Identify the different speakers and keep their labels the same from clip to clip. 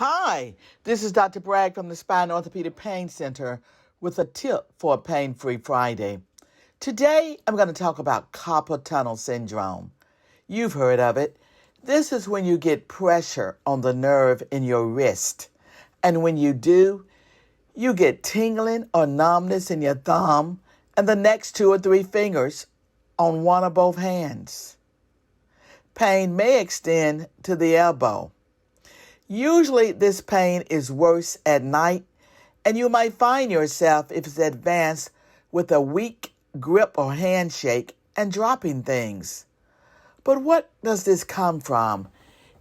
Speaker 1: Hi, this is Dr. Bragg from the Spine Orthopedic Pain Center with a tip for a pain-free Friday. Today, I'm going to talk about carpal tunnel syndrome. You've heard of it. This is when you get pressure on the nerve in your wrist. And when you do, you get tingling or numbness in your thumb and the next 2 or 3 fingers on one or both hands. Pain may extend to the elbow. Usually this pain is worse at night, and you might find yourself, if it's advanced, with a weak grip or handshake and dropping things. But what does this come from?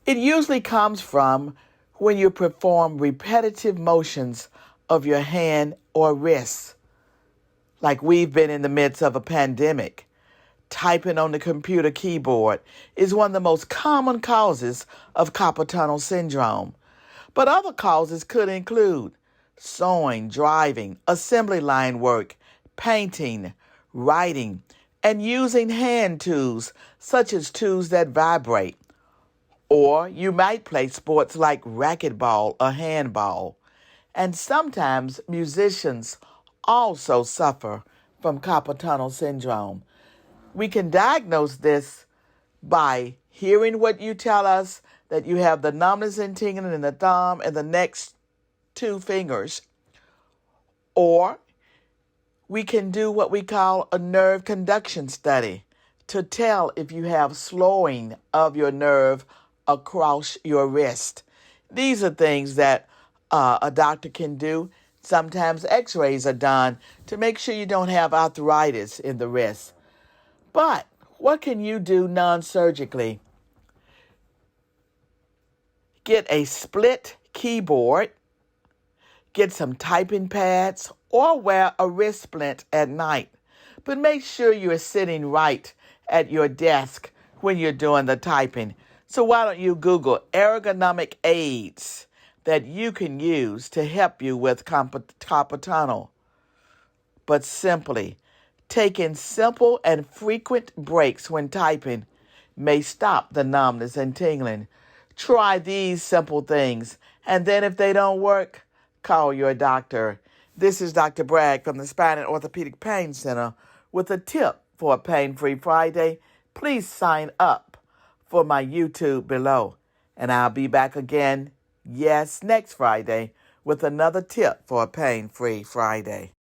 Speaker 1: It usually comes from when you perform repetitive motions of your hand or wrist, like we've been in the midst of a pandemic. Typing on the computer keyboard is one of the most common causes of carpal tunnel syndrome. But other causes could include sewing, driving, assembly line work, painting, writing, and using hand tools, such as tools that vibrate. Or you might play sports like racquetball or handball. And sometimes musicians also suffer from carpal tunnel syndrome. We can diagnose this by hearing what you tell us, that you have the numbness and tingling in the thumb and the next 2 fingers. Or we can do what we call a nerve conduction study to tell if you have slowing of your nerve across your wrist. These are things that a doctor can do. Sometimes x-rays are done to make sure you don't have arthritis in the wrist. But what can you do non-surgically? Get a split keyboard, get some typing pads, or wear a wrist splint at night. But make sure you're sitting right at your desk when you're doing the typing. So why don't you Google ergonomic aids that you can use to help you with carpal tunnel? But simply, taking simple and frequent breaks when typing may stop the numbness and tingling. Try these simple things, and then if they don't work, call your doctor. This is Dr. Bragg from the Spine Orthopedic Pain Center with a tip for a pain-free Friday. Please sign up for my YouTube below, and I'll be back again, next Friday with another tip for a pain-free Friday.